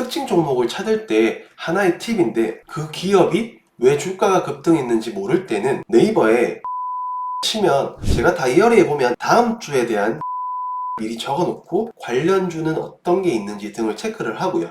특징 종목을 찾을 때 하나의 팁인데, 그 기업이 왜 주가가 급등했는지 모를 때는 네이버에 치면 제가 다이어리에 보면 다음 주에 대한 미리 적어놓고 관련주는 어떤 게 있는지 등을 체크를 하고요.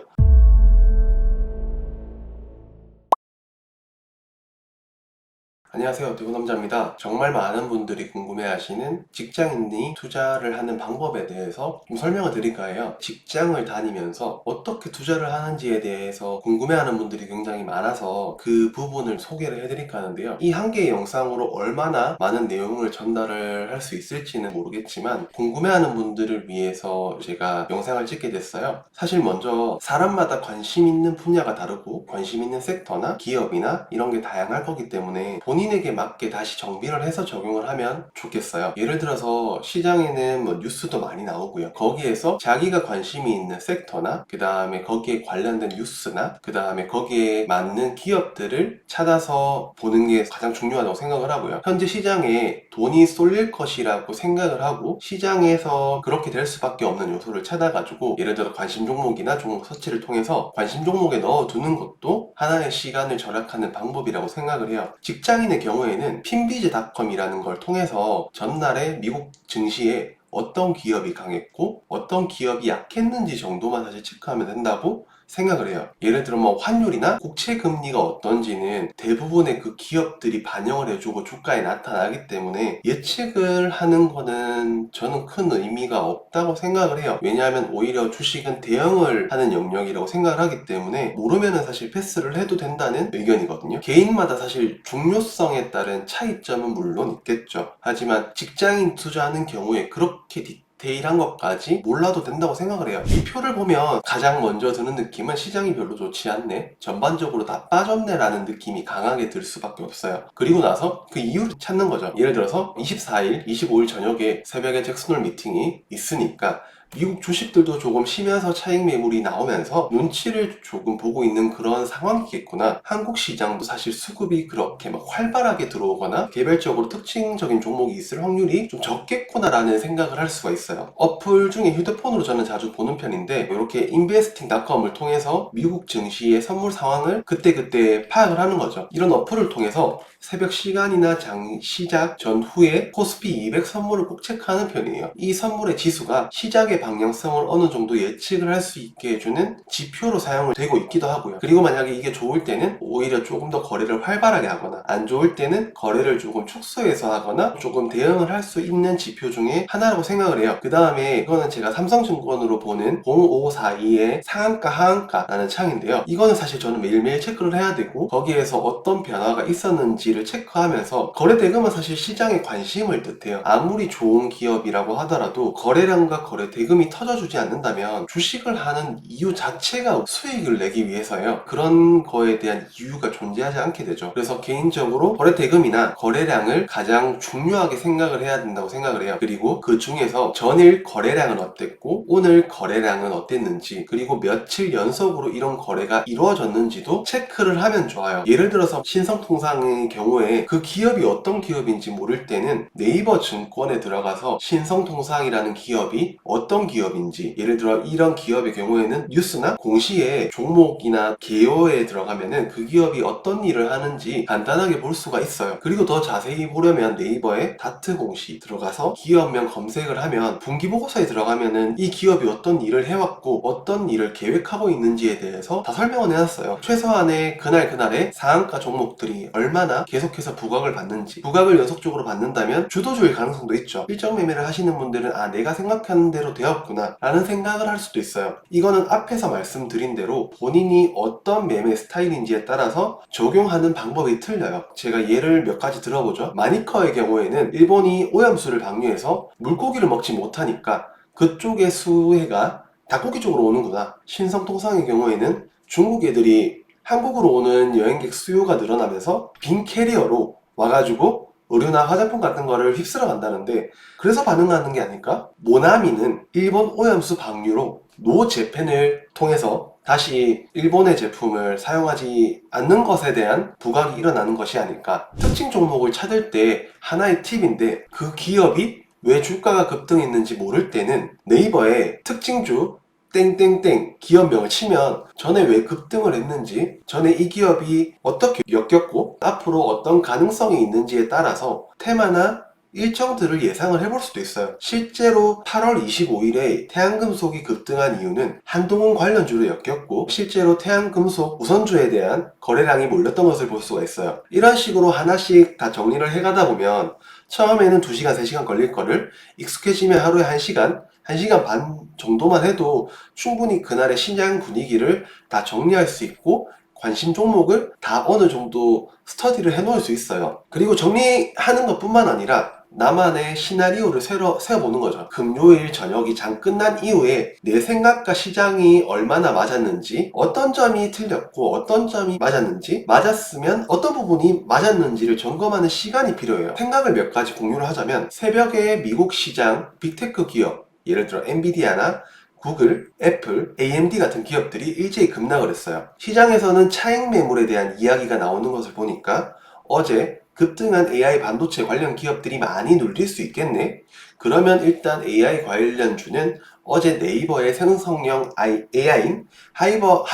안녕하세요, 대구남자입니다. 정말 많은 분들이 궁금해하시는 직장인이 투자를 하는 방법에 대해서 좀 설명을 드릴까 해요. 직장을 다니면서 어떻게 투자를 하는지에 대해서 궁금해하는 분들이 굉장히 많아서 그 부분을 소개를 해드릴까 하는데요. 이 한 개의 영상으로 얼마나 많은 내용을 전달을 할 수 있을지는 모르겠지만, 궁금해하는 분들을 위해서 제가 영상을 찍게 됐어요. 사실 먼저 사람마다 관심 있는 분야가 다르고 관심 있는 섹터나 기업이나 이런 게 다양할 거기 때문에 본인에게 맞게 다시 정비를 해서 적용을 하면 좋겠어요. 예를 들어서 시장에는 뭐 뉴스도 많이 나오고요. 거기에서 자기가 관심이 있는 섹터나 그 다음에 거기에 관련된 뉴스나 그 다음에 거기에 맞는 기업들을 찾아서 보는 게 가장 중요하다고 생각을 하고요. 현재 시장에 돈이 쏠릴 것이라고 생각을 하고 시장에서 그렇게 될 수밖에 없는 요소를 찾아가지고, 예를 들어 관심 종목이나 종목 서치를 통해서 관심 종목에 넣어두는 것도 하나의 시간을 절약하는 방법이라고 생각을 해요. 직장인의 경우에는 핀비즈닷컴이라는 걸 통해서 전날에 미국 증시에 어떤 기업이 강했고 어떤 기업이 약했는지 정도만 사실 체크하면 된다고 생각을 해요. 예를 들어 뭐 환율이나 국채 금리가 어떤지는 대부분의 그 기업들이 반영을 해주고 주가에 나타나기 때문에 예측을 하는 거는 저는 큰 의미가 없다고 생각을 해요. 왜냐하면 오히려 주식은 대응을 하는 영역이라고 생각을 하기 때문에 모르면은 사실 패스를 해도 된다는 의견이거든요. 개인마다 사실 중요성에 따른 차이점은 물론 있겠죠. 하지만 직장인 투자하는 경우에 그렇게 디테일한 것까지 몰라도 된다고 생각을 해요. 이 표를 보면 가장 먼저 드는 느낌은 시장이 별로 좋지 않네, 전반적으로 다 빠졌네 라는 느낌이 강하게 들 수밖에 없어요. 그리고 나서 그 이유를 찾는 거죠. 예를 들어서 24일, 25일 저녁에 새벽에 잭슨홀 미팅이 있으니까 미국 주식들도 조금 쉬면서 차익 매물이 나오면서 눈치를 조금 보고 있는 그런 상황이겠구나. 한국 시장도 사실 수급이 그렇게 막 활발하게 들어오거나 개별적으로 특징적인 종목이 있을 확률이 좀 적겠구나라는 생각을 할 수가 있어요. 어플 중에 휴대폰으로 저는 자주 보는 편인데, 이렇게 investing.com을 통해서 미국 증시의 선물 상황을 그때그때 파악을 하는 거죠. 이런 어플을 통해서 새벽 시간이나 장 시작 전후에 코스피 200 선물을 꼭 체크하는 편이에요. 이 선물의 지수가 시장의 방향성을 어느 정도 예측을 할 수 있게 해주는 지표로 사용을 되고 있기도 하고요. 그리고 만약에 이게 좋을 때는 오히려 조금 더 거래를 활발하게 하거나, 안 좋을 때는 거래를 조금 축소해서 하거나 조금 대응을 할 수 있는 지표 중에 하나라고 생각을 해요. 그 다음에 이거는 제가 삼성증권으로 보는 0542의 상한가 하한가라는 창인데요. 이거는 사실 저는 매일매일 체크를 해야 되고, 거기에서 어떤 변화가 있었는지를 체크하면서, 거래 대금은 사실 시장에 관심을 뜻해요. 아무리 좋은 기업이라고 하더라도 거래량과 거래 대금이 터져주지 않는다면 주식을 하는 이유 자체가 수익을 내기 위해서예요. 그런 거에 대한 이유가 존재하지 않게 되죠. 그래서 개인적으로 거래 대금이나 거래량을 가장 중요하게 생각을 해야 된다고 생각을 해요. 그리고 그 중에서 전일 거래량은 어땠고 오늘 거래량은 어땠는지, 그리고 며칠 연속으로 이런 거래가 이루어졌는지도 체크를 하면 좋아요. 예를 들어서 신성통상의 경우에 그 기업이 어떤 기업인지 모를 때는 네이버 증권에 들어가서 신성통상이라는 기업이 어떤 기업인지, 예를 들어 이런 기업의 경우에는 뉴스나 공시에 종목이나 개요에 들어가면은 그 기업이 어떤 일을 하는지 간단하게 볼 수가 있어요. 그리고 더 자세히 보려면 네이버에 다트 공시 들어가서 기업명 검색을 하면 분기보고서에 들어가면은 이 기업이 어떤 일을 해왔고 어떤 일을 계획하고 있는지에 대해서 다 설명을 해놨어요. 최소한의 그날그날의 상한가 종목들이 얼마나 계속해서 부각을 받는지, 부각을 연속적으로 받는다면 주도주일 가능성도 있죠. 일정 매매를 하시는 분들은 내가 생각하는 대로 되었구나 라는 생각을 할 수도 있어요. 이거는 앞에서 말씀드린 대로 본인이 어떤 매매 스타일인지에 따라서 적용하는 방법이 틀려요. 제가 예를 몇 가지 들어보죠. 마니커의 경우에는 일본이 오염수를 방류해서 물고기를 먹지 못하니까 그쪽의 수해가 닭고기 쪽으로 오는구나. 신성통상의 경우에는 중국 애들이 한국으로 오는 여행객 수요가 늘어나면서 빈 캐리어로 와가지고 의류나 화장품 같은 거를 휩쓸어 간다는데, 그래서 반응하는 게 아닐까? 모나미는 일본 오염수 방류로 노재팬을 통해서 다시 일본의 제품을 사용하지 않는 것에 대한 부각이 일어나는 것이 아닐까. 특징 종목을 찾을 때 하나의 팁인데, 그 기업이 왜 주가가 급등했는지 모를 때는 네이버에 특징주 땡땡땡 기업명을 치면 전에 왜 급등을 했는지, 전에 이 기업이 어떻게 엮였고 앞으로 어떤 가능성이 있는지에 따라서 테마나 일정들을 예상을 해볼 수도 있어요. 실제로 8월 25일에 태양금속이 급등한 이유는 한동훈 관련주로 엮였고, 실제로 태양금속 우선주에 대한 거래량이 몰렸던 것을 볼 수가 있어요. 이런 식으로 하나씩 다 정리를 해가다 보면 처음에는 2시간, 3시간 걸릴 거를 익숙해지면 하루에 1시간, 1시간 반 정도만 해도 충분히 그날의 시장 분위기를 다 정리할 수 있고 관심 종목을 다 어느 정도 스터디를 해놓을 수 있어요. 그리고 정리하는 것 뿐만 아니라 나만의 시나리오를 세워보는 거죠. 금요일 저녁이 장 끝난 이후에 내 생각과 시장이 얼마나 맞았는지, 어떤 점이 틀렸고 어떤 점이 맞았는지, 맞았으면 어떤 부분이 맞았는지를 점검하는 시간이 필요해요. 생각을 몇 가지 공유를 하자면, 새벽에 미국 시장 빅테크 기업, 예를 들어 엔비디아나 구글, 애플, AMD 같은 기업들이 일제히 급락을 했어요. 시장에서는 차익 매물에 대한 이야기가 나오는 것을 보니까 어제 급등한 AI 반도체 관련 기업들이 많이 눌릴 수 있겠네? 그러면 일단 AI 관련주는 어제 네이버의 생성형 AI인 하이퍼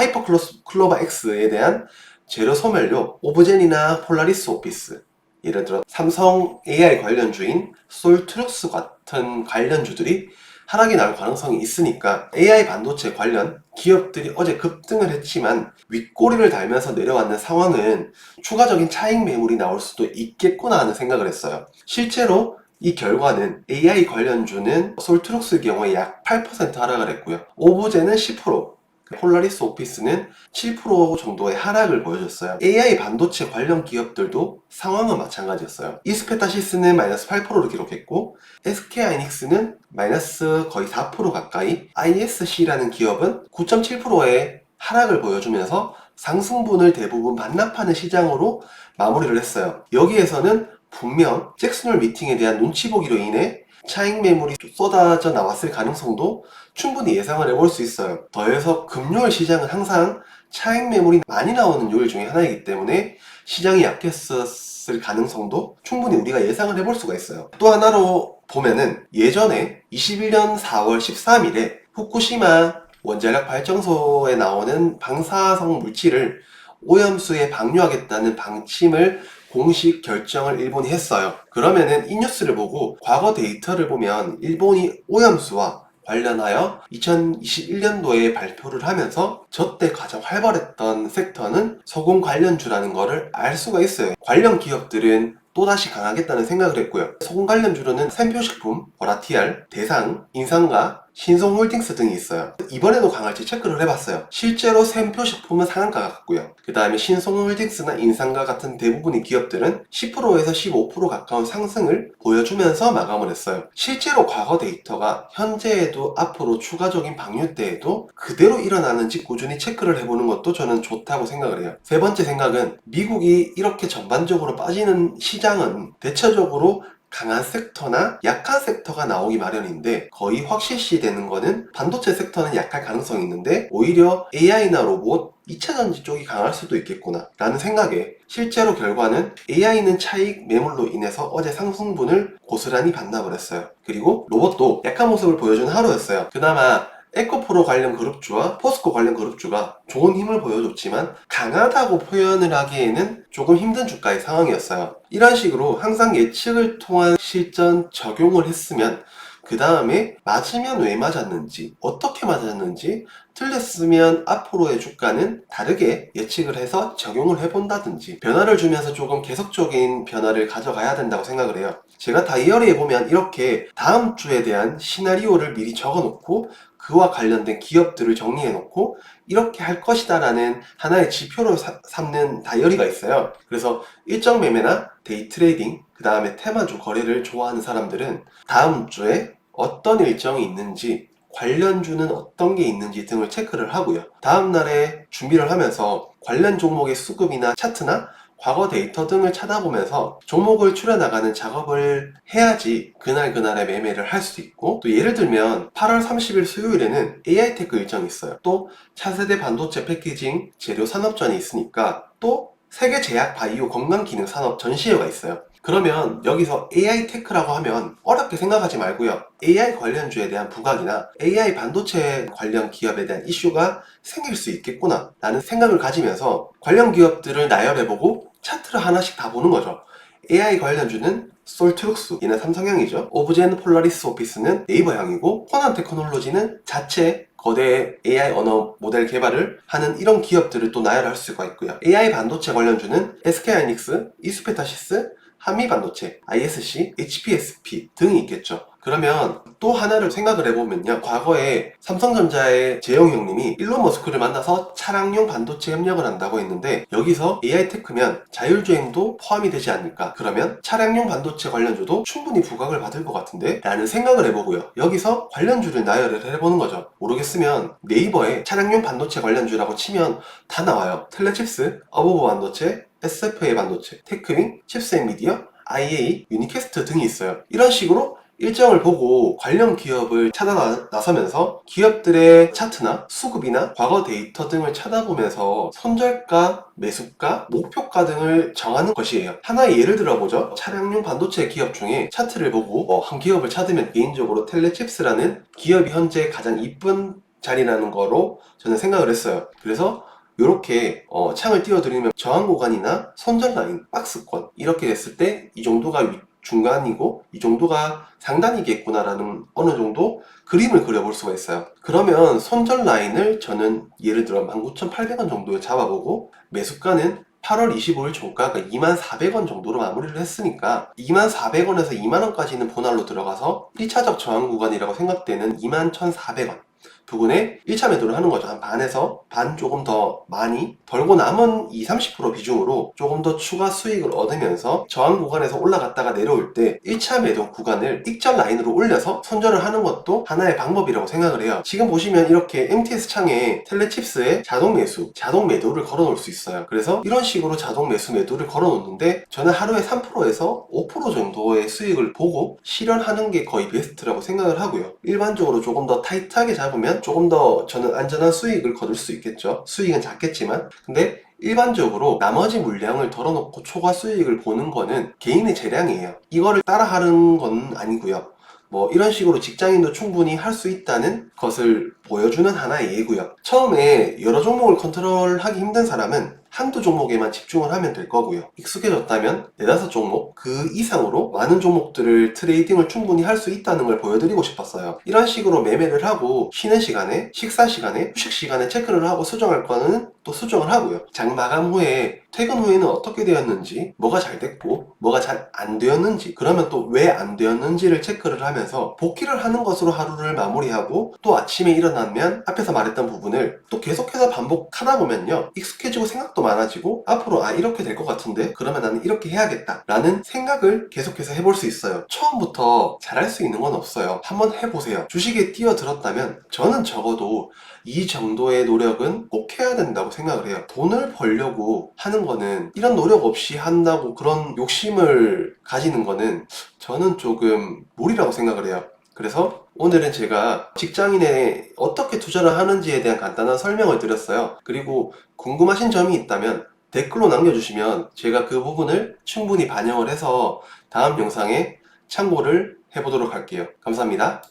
클로버 X에 대한 재료 소멸료, 오브젠이나 폴라리스 오피스, 예를 들어 삼성 AI 관련주인 솔트룩스 같은 관련주들이 하락이 날 가능성이 있으니까 AI 반도체 관련 기업들이 어제 급등을 했지만 윗꼬리를 달면서 내려왔는 상황은 추가적인 차익 매물이 나올 수도 있겠구나 하는 생각을 했어요. 실제로 이 결과는 AI 관련주는 솔트룩스 경우에 약 8% 하락을 했고요. 오브제는 10%, 폴라리스 오피스는 7% 정도의 하락을 보여줬어요. AI 반도체 관련 기업들도 상황은 마찬가지였어요. 이스페타시스는 마이너스 8%를 기록했고, SK하이닉스는 마이너스 거의 4% 가까이, ISC라는 기업은 9.7%의 하락을 보여주면서 상승분을 대부분 반납하는 시장으로 마무리를 했어요. 여기에서는 분명 잭슨홀 미팅에 대한 눈치 보기로 인해 차익 매물이 쏟아져 나왔을 가능성도 충분히 예상을 해볼 수 있어요. 더해서 금요일 시장은 항상 차익 매물이 많이 나오는 요일 중에 하나이기 때문에 시장이 약했었을 가능성도 충분히 우리가 예상을 해볼 수가 있어요. 또 하나로 보면은 예전에 21년 4월 13일에 후쿠시마 원자력 발전소에 나오는 방사성 물질을 오염수에 방류하겠다는 방침을 공식 결정을 일본이 했어요. 그러면은 이 뉴스를 보고 과거 데이터를 보면 일본이 오염수와 관련하여 2021년도에 발표를 하면서 저때 가장 활발했던 섹터는 소금 관련주라는 거를 알 수가 있어요. 관련 기업들은 또다시 강하겠다는 생각을 했고요. 소금 관련주로는 샘표식품, 보라티알, 대상, 인상가, 신성홀딩스 등이 있어요. 이번에도 강할지 체크를 해봤어요. 실제로 샘표식품은 상한가가 같고요. 그 다음에 신성홀딩스나 인상가 같은 대부분의 기업들은 10%에서 15% 가까운 상승을 보여주면서 마감을 했어요. 실제로 과거 데이터가 현재에도 앞으로 추가적인 방류 때에도 그대로 일어나는지 꾸준히 체크를 해보는 것도 저는 좋다고 생각을 해요. 세 번째 생각은, 미국이 이렇게 전반적으로 빠지는 시장은 대체적으로 강한 섹터나 약한 섹터가 나오기 마련인데, 거의 확실시 되는 거는 반도체 섹터는 약할 가능성이 있는데 오히려 AI나 로봇, 2차전지 쪽이 강할 수도 있겠구나 라는 생각에, 실제로 결과는 AI는 차익 매물로 인해서 어제 상승분을 고스란히 반납을 했어요. 그리고 로봇도 약한 모습을 보여주는 하루였어요. 그나마 에코프로 관련 그룹주와 포스코 관련 그룹주가 좋은 힘을 보여줬지만 강하다고 표현을 하기에는 조금 힘든 주가의 상황이었어요. 이런 식으로 항상 예측을 통한 실전 적용을 했으면 그 다음에 맞으면 왜 맞았는지, 어떻게 맞았는지, 틀렸으면 앞으로의 주가는 다르게 예측을 해서 적용을 해본다든지 변화를 주면서 조금 계속적인 변화를 가져가야 된다고 생각을 해요. 제가 다이어리에 보면 이렇게 다음 주에 대한 시나리오를 미리 적어놓고 그와 관련된 기업들을 정리해놓고 이렇게 할 것이다 라는 하나의 지표로 삼는 다이어리가 있어요. 그래서 일정 매매나 데이 트레이딩, 그 다음에 테마주 거래를 좋아하는 사람들은 다음 주에 어떤 일정이 있는지, 관련주는 어떤 게 있는지 등을 체크를 하고요. 다음날에 준비를 하면서 관련 종목의 수급이나 차트나 과거 데이터 등을 찾아보면서 종목을 추려나가는 작업을 해야지 그날의 매매를 할 수 있고, 또 예를 들면 8월 30일 수요일에는 AI테크 일정이 있어요. 또 차세대 반도체 패키징 재료 산업전이 있으니까 또 세계 제약 바이오 건강기능 산업 전시회가 있어요. 그러면 여기서 AI 테크라고 하면 어렵게 생각하지 말고요. AI 관련주에 대한 부각이나 AI 반도체 관련 기업에 대한 이슈가 생길 수 있겠구나 라는 생각을 가지면서 관련 기업들을 나열해보고 차트를 하나씩 다 보는 거죠. AI 관련주는 솔트룩스, 얘는 삼성향이죠. 오브젠 폴라리스 오피스는 네이버향이고, 호난 테크놀로지는 자체 거대 AI 언어 모델 개발을 하는 이런 기업들을 또 나열할 수가 있고요. AI 반도체 관련주는 SK하이닉스, 이스페타시스, 한미반도체, ISC, HPSP 등이 있겠죠. 그러면 또 하나를 생각을 해보면요. 과거에 삼성전자의 재용 형님이 일론 머스크를 만나서 차량용 반도체 협력을 한다고 했는데, 여기서 AI 테크면 자율주행도 포함이 되지 않을까? 그러면 차량용 반도체 관련주도 충분히 부각을 받을 것 같은데? 라는 생각을 해보고요. 여기서 관련주를 나열을 해보는 거죠. 모르겠으면 네이버에 차량용 반도체 관련주라고 치면 다 나와요. 텔레칩스, 어버버 반도체, SFA 반도체, 테크윈, 칩스 엔비디어, IA, 유니캐스트 등이 있어요. 이런 식으로 일정을 보고 관련 기업을 찾아 나서면서 기업들의 차트나 수급이나 과거 데이터 등을 찾아보면서 손절가, 매수가, 목표가 등을 정하는 것이에요. 하나의 예를 들어보죠. 차량용 반도체 기업 중에 차트를 보고 한 기업을 찾으면 개인적으로 텔레칩스라는 기업이 현재 가장 이쁜 자리라는 거로 저는 생각을 했어요. 그래서 이렇게 창을 띄워드리면 저항 구간이나 손절 라인, 박스권 이렇게 됐을 때 이 정도가 중간이고 이 정도가 상단이겠구나라는 어느 정도 그림을 그려볼 수가 있어요. 그러면 손절 라인을 저는 예를 들어 19,800원 정도에 잡아보고, 매수가는 8월 25일 종가가 24,000원 정도로 마무리를 했으니까 24,000원에서 20,000원까지는 분할로 들어가서 1차적 저항 구간이라고 생각되는 21,400원 부근에 1차 매도를 하는 거죠. 한 반에서 반 조금 더 많이 벌고 남은 20-30% 비중으로 조금 더 추가 수익을 얻으면서 저항 구간에서 올라갔다가 내려올 때 1차 매도 구간을 익절 라인으로 올려서 손절을 하는 것도 하나의 방법이라고 생각을 해요. 지금 보시면 이렇게 MTS 창에 텔레칩스에 자동 매수, 자동 매도를 걸어 놓을 수 있어요. 그래서 이런 식으로 자동 매수, 매도를 걸어 놓는데 저는 하루에 3%에서 5% 정도의 수익을 보고 실현하는 게 거의 베스트라고 생각을 하고요. 일반적으로 조금 더 타이트하게 잡으면 조금 더 저는 안전한 수익을 거둘 수 있겠죠. 수익은 작겠지만. 근데 일반적으로 나머지 물량을 덜어놓고 초과 수익을 보는 거는 개인의 재량이에요. 이거를 따라하는 건 아니고요. 뭐 이런 식으로 직장인도 충분히 할 수 있다는 것을 보여주는 하나의 예고요. 처음에 여러 종목을 컨트롤하기 힘든 사람은 한두 종목에만 집중을 하면 될 거고요. 익숙해졌다면 4-5종목 그 이상으로 많은 종목들을 트레이딩을 충분히 할 수 있다는 걸 보여드리고 싶었어요. 이런 식으로 매매를 하고 쉬는 시간에, 식사 시간에, 휴식 시간에 체크를 하고 수정할 거는 또 수정을 하고요. 장 마감 후에 퇴근 후에는 어떻게 되었는지, 뭐가 잘 됐고 뭐가 잘 안 되었는지, 그러면 또 왜 안 되었는지를 체크를 하면서 복귀를 하는 것으로 하루를 마무리하고, 또 아침에 일어나면 앞에서 말했던 부분을 또 계속해서 반복하다 보면요, 익숙해지고 생각도 많아지고 앞으로 이렇게 될 것 같은데 그러면 나는 이렇게 해야겠다 라는 생각을 계속해서 해볼 수 있어요. 처음부터 잘할 수 있는 건 없어요. 한번 해보세요. 주식에 뛰어들었다면 저는 적어도 이 정도의 노력은 꼭 해야 된다고 생각을 해요. 돈을 벌려고 하는 거는 이런 노력 없이 한다고 그런 욕심을 가지는 거는 저는 조금 무리라고 생각을 해요. 그래서 오늘은 제가 직장인에 어떻게 투자를 하는지에 대한 간단한 설명을 드렸어요. 그리고 궁금하신 점이 있다면 댓글로 남겨주시면 제가 그 부분을 충분히 반영을 해서 다음 영상에 참고를 해보도록 할게요. 감사합니다.